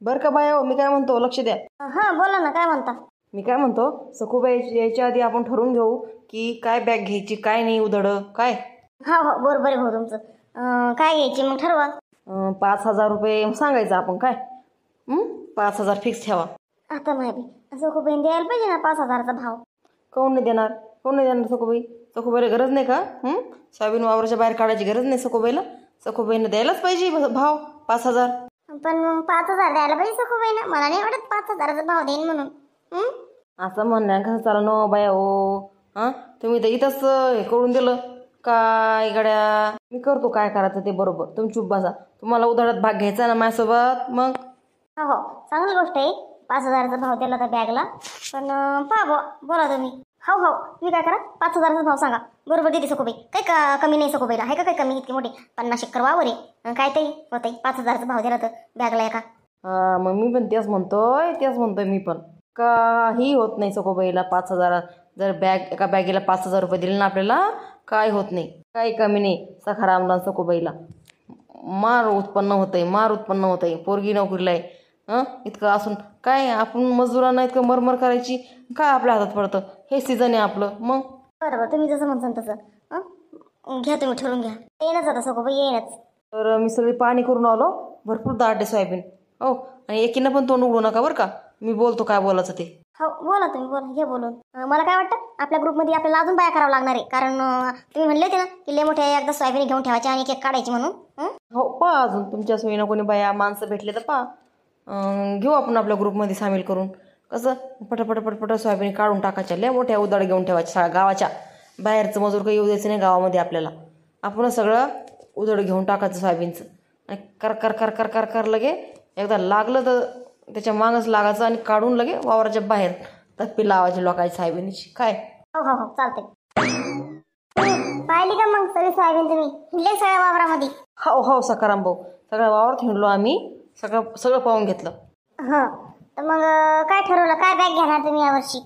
बरं का बाया हो, मी काय म्हणतो लक्ष द्या. हां बोला ना, काय म्हणता? मी काय म्हणतो, सखूबाई यायच्या आधी आपण ठरवून घेऊ की काय बॅग घ्यायची काय नाही उधळं काय. हो बरोबर आहे भाऊ तुमचं. काय घ्यायची मग ठरवा. 5,000 रुपये सांगायचं आपण काय. 5,000 फिक्स ठेवा. आता माहिती असं खूप द्यायला पाहिजे ना 5,000चा भाव. कोण नाही देणार, कोण नाही देणार सखूबाई. सखूबाईला गरज नाही का? सोयाबीन वावराच्या बाहेर काढायची गरज नाही सखूबाईला. सखूबाईनं द्यायलाच पाहिजे भाव 5,000. पण मग 5,000 द्यायला पाहिजे सखूबाईनं. मला नाही वाटत 5,000चा भाव देईन म्हणून. असं म्हणण्या कसं चाललं नो बाया हो. तुम्ही तर इथंच हे करून दिलं काय गड्या. मी करतो काय करायचं ते बरोबर, तुम्ही चुप बसा. तुम्हाला उधाळ्यात भाग घ्यायचा ना माझ्यासोबत मग. हो चांगली गोष्ट आहे 5,000चा भाव दिला तर बॅगला. पण पहा बोला तुम्ही. हो तुम्ही काय करा 5,000चा भाव सांगा. बरोबर देते सखूबाई. काही का कमी नाही सखूबाईला. आहे का काही कमी इतकी मोठी 50 एकर वावर आहे. काय ते होतंय 5,000चा भाव दिला तर बॅगला एका. मग मी पण तेच म्हणतोय मी पण. काही होत नाही सखूबाईला 5,000. जर एका बॅगेला 5,000 रुपये दिले ना आपल्याला काय होत नाही. काही कमी नाही सखारामला सखूबाईला. मार उत्पन्न होतंय. पोरगी नोकरीला आहे. इतकं असून काय आपण मजुरांना इतकं मरमर करायची काय आपल्या हातात पडतं. हे सीझन आहे आपलं मग. बरोबर तुम्ही जसं म्हणसान तसं घ्या तुम्ही ठरवून घ्या. येईनच आता सखूबाई येईनच. तर मी सगळी पाणी करून आलो. भरपूर दाट आहे सोयाबीन. हो आणि एकीनं पण तोंड उघडू नका बरं का. मी बोलतो काय बोलायचं ते. हो बोला तुम्ही बोला घ्या बोलून. मला काय वाटतं आपल्या ग्रुपमध्ये आपल्याला अजून बाया करावं लागणार आहे. कारण तुम्ही म्हणले होते ना की लय मोठ्या एकदा सोयाबीन घेऊन ठेवायची आणि एक काढायची म्हणून. हो पहा अजून तुमच्या सोयीनं कोणी बाया माणसं भेटले तर पहा. घेऊ आपण आपल्या ग्रुपमध्ये सामील करून. कसं पटपट सोयाबीन काढून टाकायच्या. लय मोठ्या उदाड घेऊन ठेवायच्या गावाच्या. बाहेरचं मजूर काही येऊ द्यायचं नाही गावामध्ये आपल्याला. आपणच सगळं उदड घेऊन टाकायचं सोयाबीनचं. आणि कर लगे एकदा लागलं तर त्याच्या मागच लागायचं आणि काढून लगे वावराच्या बाहेर तप्पी लावायची लोकांची सोयाबीनची काय. हो चालतंय. पाहिली का मग सगळी सोयाबीन तुम्ही हिंडले सगळ्या वावरामध्ये. हो सकाराम भाऊ सगळ्या वावरात हिंडलो आम्ही. सगळं पाहून घेतलं. तर मग काय ठरवलं काय बॅग घेणार तुम्ही यावर्षी?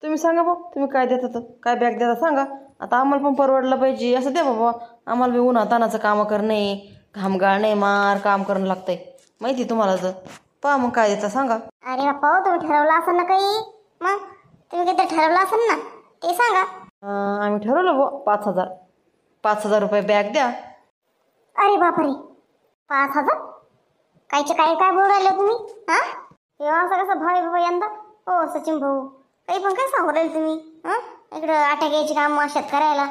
तुम्ही सांगा भाऊ तुम्ही काय देतात काय बॅग देता सांगा. आता आम्हाला पण परवडलं पाहिजे असं द्या बाबा. आम्हाला बी उन्हा तानाचं कामं करणे घामगाळ नाही मार काम करणं लागतंय माहिती तुम्हाला. तर पहा मग काय देता सांगा. अरे बाप्पा तुम्ही ठरवलं असेल ना काही. मग तुम्ही काहीतरी ठरवलं असेल ना ते सांगा. आम्ही ठरवलं भाऊ 5,000 रुपये बॅग द्या. अरे बापरे 5,000 कायचे काय बोलू राहिले तुम्ही. तेव्हा असं कसं भाऊ बाबा यंदा. हो सचिन भाऊ काही पण काय सांगू राहिले तुम्ही. इकडं आटा घ्यायची काम शेतकऱ्याला.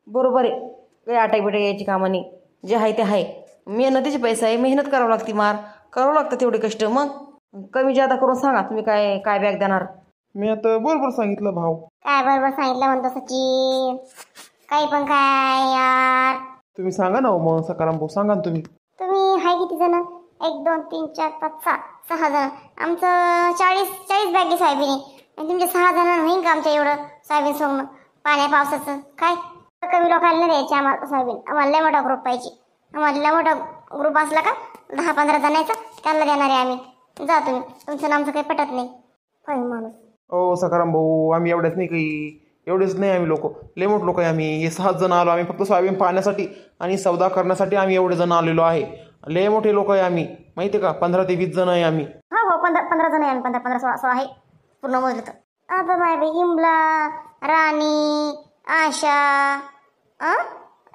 बरोबर आहे. काही आटाबिटा घ्यायची कामं नाही. जे आहे ते आहे. मेहनतीचे पैसे आहे. मेहनत करावं लागते मार करावं लागतं तेवढे कष्ट. मग कमी जादा करून सांगा तुम्ही काय बॅग देणार. मी आता बरोबर सांगितलं भाव. काय बरोबर सांगितलं म्हणतो सचिन. काही पण काय यार. तुम्ही सांगा ना मग सकाराम भाऊ सांगा ना तुम्ही. तुम्ही हाय किती जण? 1 2 3 4 5 6 जण. आमचं 40 बॅगी सोयाबीन आहे. आणि तुमच्या 6 जणांना होईन का आमच्या एवढं सोयाबीन सोडणं पाण्या पावसाचं काय. कमी लोकांना नाही द्यायची आम्हाला सोयाबीन. आम्हाला लय मोठा ग्रुप पाहिजे. आम्हाला लय मोठा ग्रुप असला का 10-15 जणांचा त्यांना देणार आहे आम्ही. जा तुम्ही तुमचं नामचं काही पटत नाही. होय माणूस. ओ सकाराम भाऊ आम्ही एवढेच नाही आम्ही लोक लय मोठ लोक आहे आम्ही. हे 6 जण आलो आम्ही फक्त सोयाबीन पाहण्यासाठी आणि सौदा करण्यासाठी आम्ही एवढे जण आलेलो आहे. लय मोठे लोक आहे आम्ही माहिती आहे का. 15 ते 20 जण आहे आम्ही. हो 15 जण आहे आम्ही. 15 16 आहे पूर्ण मोजलं तर. आता माय इमला राणी आशा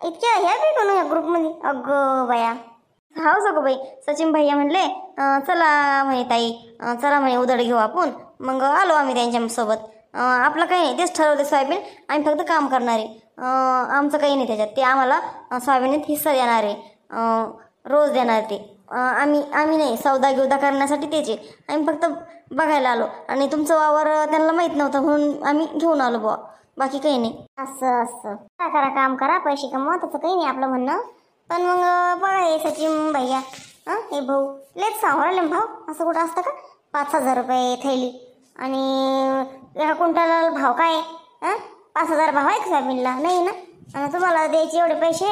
इतक्या ह्या बी कोण या ग्रुपमध्ये. अगं बाया. हो सगळं बाई सचिन भैया म्हणले चला म्हणे ताई चला म्हणे उदड घेऊ आपण. मग आलो आम्ही त्यांच्यासोबत. आपलं काही नाही तेच ठरवलं सोयाबीन. आम्ही फक्त काम करणार आहे. आमचं काही नाही त्याच्यात. ते आम्हाला सोयाबीनीत हिस्सा देणार आहे. रोज देणार ते. आम्ही नाही सौदा करण्यासाठी त्याचे आम्ही फक्त बघायला आलो. आणि तुमचं वावर त्यांना माहीत नव्हतं म्हणून आम्ही घेऊन आलो बुवा. बाकी काही नाही. असं काय करा काम करा पैसे कमवा त्याचं काही नाही आपलं म्हणणं. पण मग बघा हे सचिन भैया हे भाऊ लेच सांभाळले भाऊ. असं कुठं असतं का 5,000 रुपये थैली आणि एका क्विंटल भाव काय 5,000 भाव आहे का सोयाबीनला नाही ना. आणि तुम्हाला द्यायचे एवढे पैसे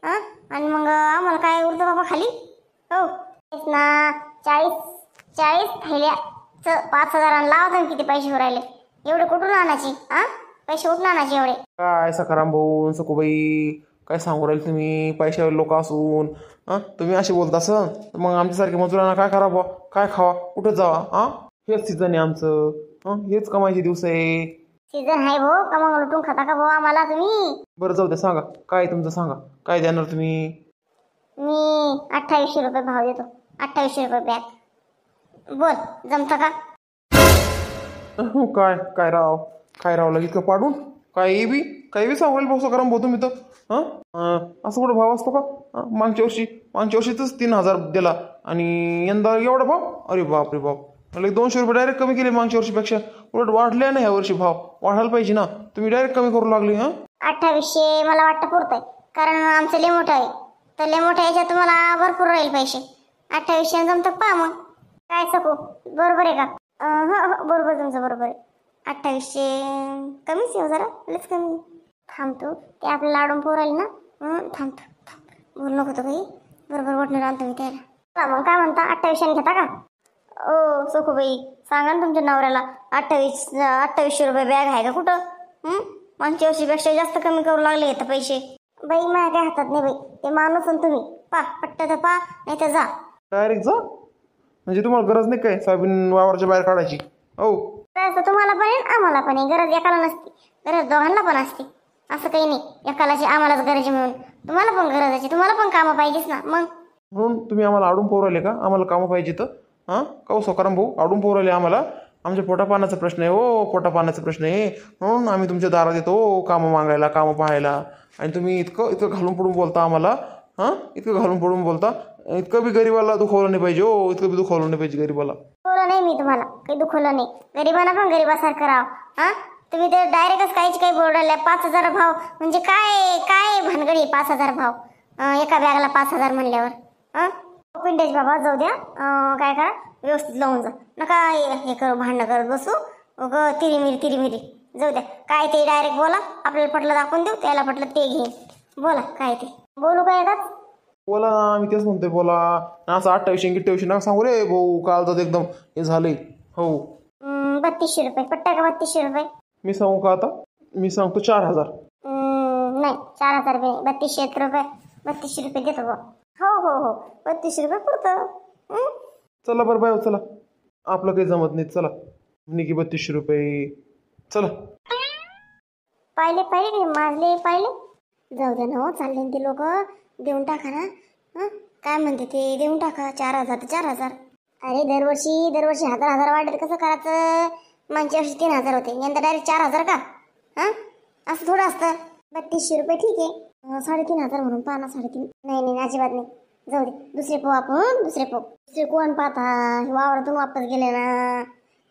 आणि मग आम्हाला काय उरतं बाबा खाली. हो तेच ना 40 थैल्याचं 5,000 लावा तुम्ही. किती पैसे राहिले एवढे कुठून आणायचे पैसे कुठून आणायचे एवढे. काय सकाराम भाऊ सखूबाई काय सांगू राहील तुम्ही पैशावर लोक असून? हां, तुम्ही असे बोलता असं तर मग आमच्यासारखे मजुरांना काय करावं, काय खावा, कुठं जावा? हां, हेच सीझन आहे आमचं. हां, हेच कमाईचे दिवस आहे. सीझन आहे भाऊ, का मग लुटून खाता का भाऊ आम्हाला तुम्ही? बरं जाऊ द्या, सांगा काय आहे तुमचं, सांगा काय देणार तुम्ही? मी 2800 रुपये भाव देतो. 2800 रुपये बॅग. बोल, जमतं का? काय काय राव, काय राव लगेच का पाडून? काही बी सांगू राहील भाऊ सकाराम भाऊ तुम्ही तर. हां, असं कुठं भाव असतो का? मागच्या वर्षीच 3,000 दिला आणि यंदा एवढा भाव? अरे बाप रे बाप, मला 200 रुपये डायरेक्ट कमी केले मागच्या वर्षीपेक्षा. उलट वाढले ना ह्या वर्षी भाव, वाढायला पाहिजे ना. तुम्ही डायरेक्ट कमी करू लागले. हां, 2800 मला वाटतं पुरतंय, कारण आमचं लय मोठं आहे. तर लय मोठ्या याच्यात तुम्हाला भरपूर राहील पैसे. 2800 जमतं पहा मग. काय सकू, बरोबर आहे का? हो बरोबर, तुमचं बरोबर आहे. 2800 कमीच येऊ जरा, लयच कमी. थांबतो ते आपल्याला लाडून पोरायला ना. थांबतो बोल नको तो काही. बरोबर वाटणार आणतो मी त्याला. मग काय म्हणता, 2800 घेता का? ओ सखूबाई, सांगा ना तुमच्या नवऱ्याला. 2800 रुपये बॅग आहे का कुठं? मागच्या वर्षीपेक्षा जास्त कमी करू लागले तर पैसे. बाई माझ्या काय हातात नाही बाई, ते माणूस आणि तुम्ही पा पट्ट तर पा, नाही तर जा. डायरेक्ट जा म्हणजे तुम्हाला गरज नाही काय सोयाबीन वावरच्या बाहेर काढायची? हो, तर तुम्हाला पण आहे आम्हाला पण आहे. गरज एकाला नसते, गरज दोघांना पण असते. असं काही नाही एकालाची आम्हालाच गरज आहे म्हणून. तुम्हाला पण गरज आहे, तुम्हाला पण कामं पाहिजेच ना. मग म्हणून तुम्ही आम्हाला आडून पोरवले का? आम्हाला कामं पाहिजे तर? हां, का हो सकाराम भाऊ, आडून पोरवले आम्हाला? आमच्या पोटापाण्याचा प्रश्न आहे हो, पोटापाण्याचा प्रश्न आहे. म्हणून आम्ही तुमच्या दारात येतो कामं मागायला, कामं पाहायला. आणि तुम्ही इतकं घालून पडून बोलता आम्हाला. हां, इतकं घालून पडून बोलता. इतकं बी गरीबाला दुखवलं नाही पाहिजे हो, इतकं बी दुखवलं नाही पाहिजे गरीबाला. दुखवलं नाही मी तुम्हाला, काही दुखवलं नाही. गरिबांना पण गरिबासारखं राहा. हां, तुम्ही तर डायरेक्टच काहीच काही बोलले. 5,000 भाव म्हणजे काय काय भानगडी? 5,000 भाव एका बॅगला 5,000 म्हणल्यावर. पिंटेज बाबा जाऊ द्या. काय करा, व्यवस्थित लावून जा नका हे करू, भांडणं करत बसू. तिरीमिरी जाऊ द्या. काय ते डायरेक्ट बोला, आपल्याला पटलं दाखवून देऊ, त्याला पटलं ते घेईन. बोला काय ते, बोलू काय का? बोला ना, आम्ही तेच म्हणतोय बोला. असं 2800 नका सांगू रे भाऊ, काल तर एकदम हे झालंय. हो, 3200 रुपये पट्टा का? 3200 रुपये मी सांगू का आता? मी सांगतो 4,000. नाही 4,000 रुपये, 3200 रुपये. 3200 रुपये देतो बा. हो 3200 रुपये पुरतं. चला बरं बाय, चला, आपलं काही जमत नाही. चला निघी 3200 रुपये. चला. पाहिले की मारले पाहिले. जाऊ द्या ना हो, चालले ते लोक. देऊन टाका ना. काय म्हणते ते, देऊन टाका. 4,000 तर 4,000. अरे दरवर्षी 1,000 वाढत कसं करायचं? मागच्या वर्षी 3,000 होते, यंदा डायरेक्ट 4,000 का? असं थोडं असतं. 3200 रुपये ठीक आहे. 3,500 म्हणून पाहा ना. 3.5 नाही अजिबात नाही. जाऊ दे, दुसरे दुसरे कोण पाहता? वावरातून वापस गेले ना.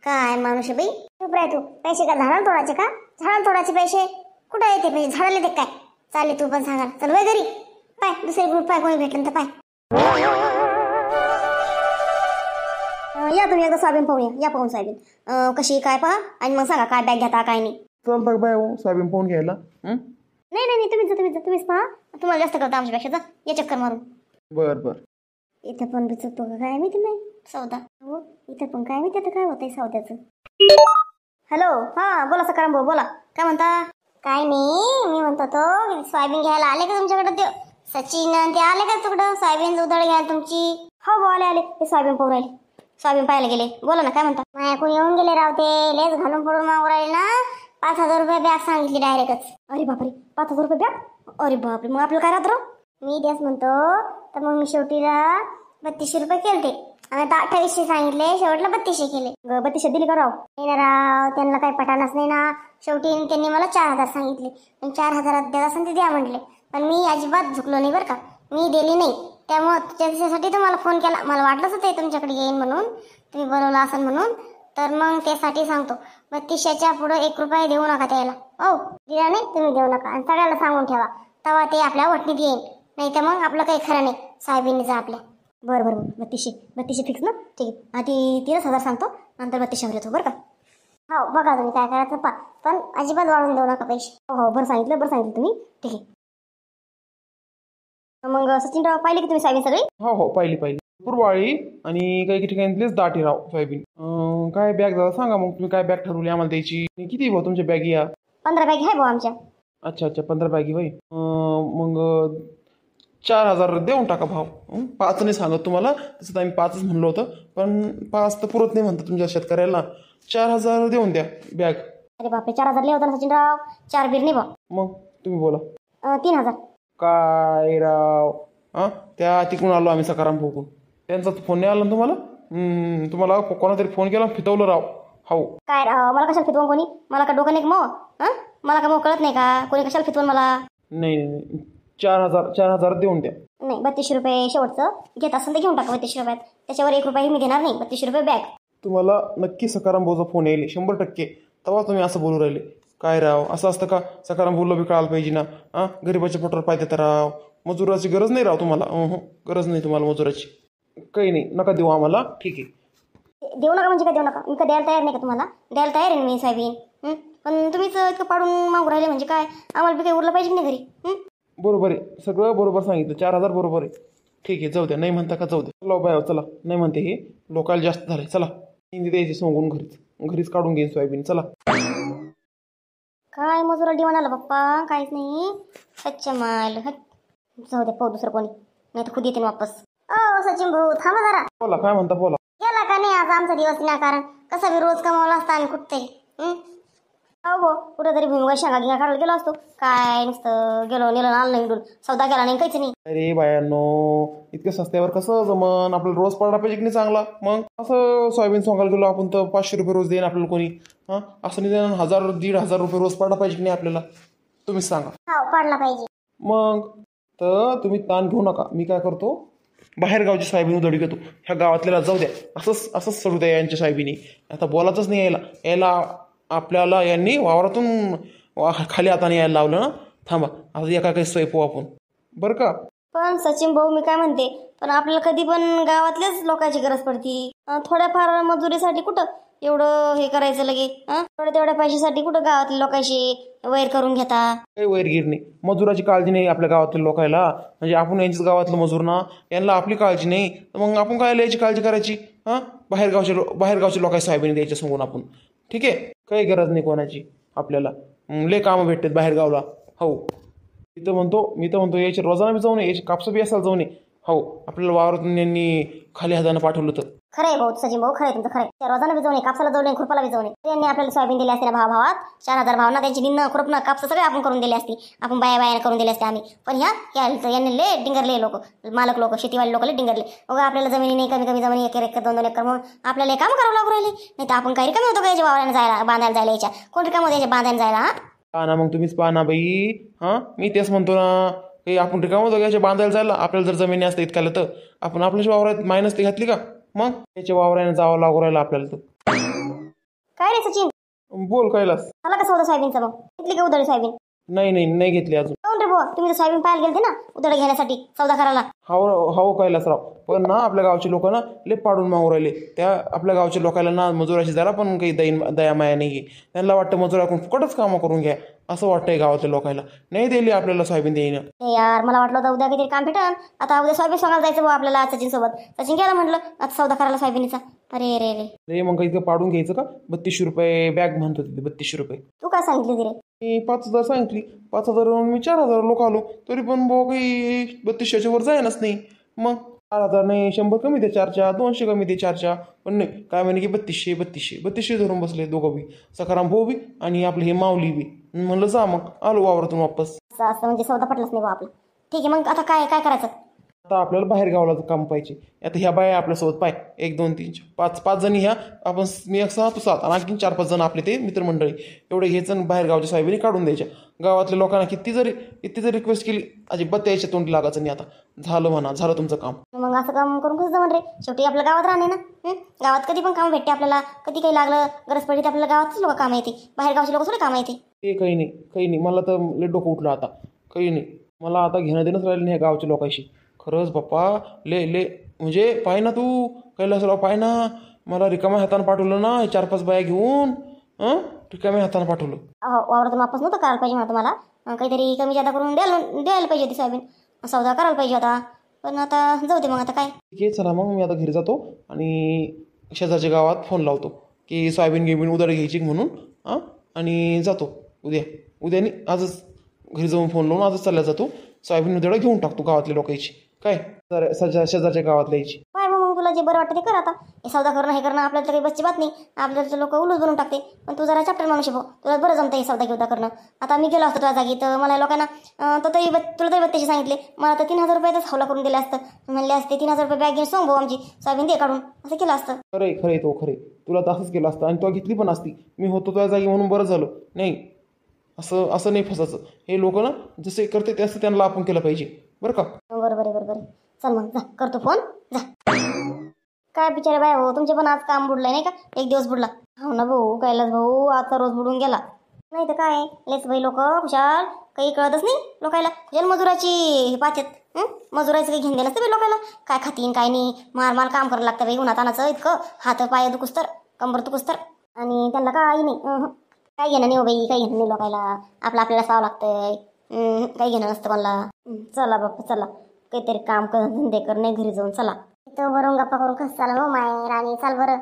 काय माणूस आहे बाई. चुप राह तू. पैसे का झाडाला तोडायचे का? झाडाला तोडायचे पैसे कुठं येते? पैसे झाडाला येते काय? चालेल तू पण सांगा. चल वय घरी. पाय दुसरे ग्रुप पाय, कोणी भेटलं तर पाय. या तुम्ही एकदा सोयाबीन पाहून या पाहून सोयाबीन कशी काय पहा, आणि मग सांगा काय बॅग घेता काय नाही. चालतं बाय हो, सोयाबीन पाहून घ्यायला. नाही तुम्हीच पहा. तुम्हाला जास्त करता आमच्यापेक्षा. जा या चक्कर मारून. बर. इथं पण बिचकतो का काय माहिती नाही सौदा. हो, इथं पण काय माहिती आता काय होतंय सौद्याचं. हॅलो, हां बोला सकाराम भाऊ, बोला काय म्हणता? काय नाही, मी म्हणतो तो सोयाबीन घ्यायला आले का तुमच्याकडे? ते सचिन ते आले का तुकडं सोयाबीन उधळ घ्यायला तुमची? हो आले. ते सोयाबीन पाहू राहिले, सोयाबीन पाहायला गेले. बोला ना काय म्हणता? माझ्याकडून येऊन गेले राव ते. लेस घालून पडून मागू राहिले ना. 5,000 रुपये बॅग सांगितली डायरेक्टच. अरे बापरे, 5,000 रुपये बॅग? अरे बापरे, मग आपलं काय राहत? मी तेच म्हणतो, तर मग मी शेवटीला 3200 रुपये केले. आणि आता 2800 सांगितले, शेवटला 3200 केले. 3200 दिली का राव? नाही ना राव, त्यांना काही पटाणाच नाही ना. शेवटी त्यांनी मला 4,000 सांगितले. पण 4,000 द्यायला सांगते द्या म्हटले. पण मी अजिबात झुकलो नाही बरं का, मी दिली नाही. त्यामुळं त्याच्यासाठी तुम्हाला फोन केला. मला वाटलंच होतं तुमच्याकडे येईन म्हणून, तुम्ही बोलवलं असेल म्हणून. तर मग त्यासाठी सांगतो, 3200च्या पुढं 1 रुपया देऊ नका त्याला. हो, दिला नाही तुम्ही देऊ नका. आणि सगळ्याला सांगून ठेवा, तेव्हा ते आपल्या वटणीत येईल. नाही तर मग आपलं काही खरं नाही साहेबींनीचं आपल्या. बरं 3200 फिक्स ना? ठीक आहे. आधी 13,000 सांगतो, नंतर 3200 येतो बरं का? हो बघा तुम्ही काय करायचं पा, पण अजिबात वाढून देऊ नका पैसे. हो बरं सांगितलं तुम्ही. ठीक आहे. मग सचिनराव पाहिले की तुम्ही सोयाबीन सगळी? हो पाहिली. पूर्वाळी आणि काही ठिकाणी दाटी राव सोयाबीन. काय बॅग दादा सांगा मग, तुम्ही काय बॅग ठरवली आम्हाला द्यायची? किती भाऊ तुमच्या बॅग? या 15 बॅग आहे भाऊ आमच्या. अच्छा अच्छा 15 बॅगी होय. मग 4,000 देऊन टाका भाव. 5 नाही सांगत तुम्हाला, तसं तर आम्ही 5च म्हणलो होतं, पण 5 तर पुरत नाही म्हणतात तुमच्या शेतकऱ्याला. 4,000 देऊन द्या बॅग. अरे बापरे, 4,000 लिहा होता सचिनराव. 4 बीर नाही बा. मग तुम्ही बोला. 3,000. काय राव, त्या तिकडून आलो आम्ही सकाराम भोगून, त्यांचा फोन नाही आला ना तुम्हाला? तुम्हाला कोणातरी फोन केला, फितवलं राव. हो. काय राव, मला कशाला फितवून कोणी? मला का डोकं नाही का मग? मला का मग कळत नाही का? कोणी कशाला फितवून मला? नाही नाही नाही, 4,000 देऊन द्या. नाही, 32 रुपये शेवटचं घेत असेल तर घेऊन टाका. 32 रुपयात त्याच्यावर 1 रुपयाही मी देणार नाही. 32 रुपये बॅग. तुम्हाला नक्की सकाराम भाऊचा फोन येईल 100%. तेव्हा तुम्ही असं बोलू राहिले. काय राव, असं असतं का? सकाराम भाऊला बी कळायला पाहिजे ना. गरीबाच्या पोटावर पाय देता राव. मजुराची गरज नाही राव तुम्हाला. गरज नाही तुम्हाला मजुराची. काही नाही, नका देऊ आम्हाला. ठीक आहे. देऊ नका म्हणजे काय देऊ नका? मी का द्यायला तयार नाही का तुम्हाला? द्यायला तयार आहे मी सोयाबीन. पण तुम्हीच इतकं पाडून मागू राहिले म्हणजे काय? आम्हाला बी काही उरलं पाहिजे की नाही घरी? बरोबर आहे, सगळं बरोबर सांगितलं. 4,000 बरोबर आहे. ठीक आहे, जाऊ द्या. नाही म्हणता का, जाऊ द्या. चला बाय, चला. नाही म्हणते हे लोकायला जास्त झाले. चला, हिंदी द्यायची सांगून घरीच काढून घेईन सोयाबीन. चला. काय मजुरा डिमांड आला बाप्पा? काहीच नाही. अच्छा माल. जाऊ दे, पाहू दुसरं कोणी, नाही तर खुद येते वापस. सचिन भाऊ थांबा जरा. बोला, काय म्हणता, बोला. गेला का नाही आज आमचा दिवस विनाकारण? कसा बी रोज कमावला असता आणि कुठतंही. हो, कुठेतरी भुईमुगा शेंगा गिंगा काढायला गेलो असतो. काय नुसतं गेलो नेलं आलं नाही, इकडून सौदा केला नाही, काहीच नाही. अरे बायांनो, इतक्या सस्त्यावर कसं जमन? आपल्याला रोज पडला पाहिजे की नाही चांगला? मग असं सोयाबीन सोंगायला गेलो आपण तर 500 रुपये रोज देईन आपल्याला कोणी? असं नाही देणार. 1,000-1,500 रुपये रोज पडला पाहिजे की नाही आपल्याला? तुम्हीच सांगा. हो, पडला पाहिजे. मग तर तुम्ही ताण घेऊ नका. मी काय करतो, बाहेर गावची सोयाबीन उधळी घेतो. ह्या गावातल्याला जाऊ द्या, असंच सोडू द्या यांच्या सोयाबीनी. आता बोलायचंच नाही यायला आपल्याला यांनी वावरातून खाली हाताने यायला लावलं ना. थांबा, आता एका काही सोय पाहू आपण, बरं का? पण सचिन भाऊ मी काय म्हणते, पण आपल्याला कधी पण गावातल्याच लोकांची गरज पडती. थोड्याफार मजुरीसाठी कुठं एवढं हे करायचं लगे? तेवढ्या पैशासाठी कुठं गावातल्या लोकांशी वैर करून घेता? काही वैरगीर नाही, मजुराची काळजी नाही आपल्या गावातल्या लोकायला. म्हणजे आपण यांच्याच गावातलं मजूर ना, यांना आपली काळजी नाही, तर मग आपण काय याची काळजी करायची? बाहेरगावच्या लोकांची सोयाबीन द्यायच्या सांगून आपण. ठीक आहे, काही गरज नाही कोणाची आपल्याला. लय कामं भेटतात बाहेरगावला. हो, मी तर म्हणतो याची रोजाना बी जाऊ नये, याची कापसं बी असायला जाऊ नये. हो, आपल्याला वावरातून यांनी खाली हातानं पाठवलं तर. खरंय भाऊ सचिन भाऊ, खरंय तुमचं. खरंय, त्या रोजानं बी जाऊ नये, कापसाला जाऊ नये, खुरपाला बी जाऊ नये. त्यांनी आपल्याला सोयाबीन दिली असते ना भावात 4,000 भावना, त्यांची निन्न खुरपणं कापसं सगळे आपण करून दिले असते. आपण बाया करून दिले असते आम्ही. पण यांनी लय डिंगरले लोक, मालक लोक, शेतीवाले लोक लय डिंगरले. बघा, आपल्याला जमिनी नाही, कमी जमिनी, 1 एकर 2 एकर, म्हणून आपल्याला काम करावं लागू राहिले. नाही तर आपण काही रिकामी होतो का याच्या वावराने जायला, बांधायला जायला? याच्या कोण रिकाम होतं याच्या बांधायला जायला? पहा ना, मग तुम्हीच पहा ना बाई. मी तेच म्हणतो ना, काही आपण रिकामं दोघ्याच्या बांधायला जायला. आपल्याला जर जमिनी असतं इतकाला तर आपण आपल्याच्या वावरात मायनस ते घातली का? मग त्याच्या वावराने जावं लागू राहिलं आपल्याला तर. काय रे सचिन, बोल कैलास. आला का सौदा सोयाबीनचा? मग घेतली का उधळी सोयाबीन? नाही घेतली अजून. काऊन रे भाऊ, तुम्ही तर सोयाबीन पाहायला गेलते ना उधळ घेण्यासाठी, सौदा करायला? हो कैलासराव, पण ना आपल्या गावचे लोक ना लय पाडून मागू राहिले. त्या आपल्या गावच्या लोकांना ना मजुराची जरा पण काही दया माया नाही. त्यांना वाटतं मजुराकडून फुकटच कामं करून घ्या, असं वाटतंय गावातल्या लोकांना. नाही दिली आपल्याला सोयाबीन देईन. यार, मला वाटलं होतं उद्या काहीतरी काम भेटन. आता उद्या सोयाबीन सोंगायला जायचं भाऊ आपल्याला सचिन सोबत. सचिन गेला म्हटलं आता सौदा करायला सोयाबीनचा. अरे रे रे रे, मग इतकं पाडून घ्यायचं का? 32 रुपये बॅग म्हणतो तिथे. 32 रुपये. तू काय सांगितली रे? मी 5,000 सांगितली. 5,000 मी 4,000 लोक आलो, तरी पण भाऊ काही 3200च्या वर जायनच नाही. मग 4,000 नाही, 100 कमी दे 4च्या, 200 कमी दे 4च्या. पण नाही, काय म्हणे की 3200 धरून बसले दोघं बी, सकाराम भाऊ बी आणि आपले हे माऊली बी. म्हणलं जा, मग आलो वावरातून वापस. असं म्हणजे सौदा पटलाच नाही भाऊ आपला. ठीक आहे, मग आता काय करायचं? आता आपल्याला बाहेर गावाला काम पाहिजे. आता ह्या बाया आपल्यासोबत पाय 1 2 3 4 5 जणी ह्या आपण. मी 1 6 तू 7 आणि आणखीन 4 5 जण आपले ते मित्रमंडळी. एवढे घ्यायचं बाहेर गावच्या सोयाबीनी काढून द्यायच्या. गावातल्या लोकांना किती जरी रिक्वेस्ट केली, अजिबात त्याच्या तोंडी लागायचं नाही. आता झालं म्हणा, झालं तुमचं काम. मग असं काम करून कसं जमन रे? शेवटी आपल्या गावात राहणे ना. गावात कधी पण काम भेटते आपल्याला. कधी काही लागलं, गरज पडली तर आपल्याला गावातच लोक काम येते, बाहेर गावचे लोक थोडे काम येते. ते काही नाही. मला तर लय डोकं उठलं आता. काही नाही, मला आता घेणं देणंच राहिलं नाही ह्या गावच्या लोकांशी. खरंच बाप्पा, ले म्हणजे पाय ना तू कैलासराव, पाय ना. मला रिकाम्या हातानं पाठवलं ना 4-5 बाया घेऊन. रिकाम्या हातानं पाठवलं. वावरातून वापस नव्हतं करायला पाहिजे मला तुम्हाला. काहीतरी कमी जादा करून द्यायला पाहिजे होती सोयाबीन. सौदा करायला पाहिजे होता. पण आता जाऊ दे, मग आता काय. ठीक आहे, चला मग मी आता घरी जातो आणि शेजारच्या गावात फोन लावतो की सोयाबीन उधार घ्यायची म्हणून. आणि जातो उद्या नाही, आजच घरी जाऊन फोन लावून आजच चालला जातो, सोयाबीन उद्या घेऊन टाकतो गावातल्या लोकांची, काय शेजारच्या गावातल्या याची. काय मग तुला जे बरं वाटतं ते कर आता. हे सौदा करणं हे करणं आपल्याला तर काही बसची बात नाही, आपल्याला लोक उलूच बनवून टाकते. पण तू जरा चॅप्टर माणूस भाऊ, तुला बरं जमतं हे सौदा घेऊदा करणं. आता मी गेलो असतो तुझ्या जागी तर मला लोकांना तर तरी तुला तरी बत्तीशी सांगितले, मला तर 3,000 रुपयातच हवला करून दिले असतं. म्हणले असते 3,000 रुपये बॅग घेऊन सांग भाऊ आमची सोयाबीन दे काढून, असं केलं असतं. खरंय तो खरे, तुला तसंच केलं असतं आणि तो घेतली पण असती. मी होतो तुझ्या जागी म्हणून बरं झालं. नाही असं नाही फसायचं. हे लोक ना जसे करते ते असं त्यांना आपण केलं पाहिजे बरं का. बरोबर. चल मग जा, करतो फोन, जा. काय बिचारे बाय हो, तुमचे पण आज काम बुडलंय नाही का, एक दिवस बुडला. हो ना भाऊ, कैलास भाऊ आजचा रोज बुडून गेला. नाही तर काय लेच बाई लोक खुशाल, काही कळतच नाही लोकायला. जन्मजुराची पाचेत मजुराचं काही घेऊन देणं नसतं बाई लोकायला. काय खातीन काय नाही, मार काम करायला लागतं बाई उन्हात आणायचं इतकं, हात पाय दुखुस तर, कंबर दुखुस तर, आणि त्यांना काही नाही. काय घेणं नाही हो बाई, काही घेणं नाही लोकायला. आपल्याला सावं लागतंय. काही घेणं नसतं मला. चला बाप्पा चला, काहीतरी काम कर, धंदे कर, नाही घरी जाऊन चला. इथं वरून गप्पा करून कसं चालेल हो माय राणी, चाल बरं.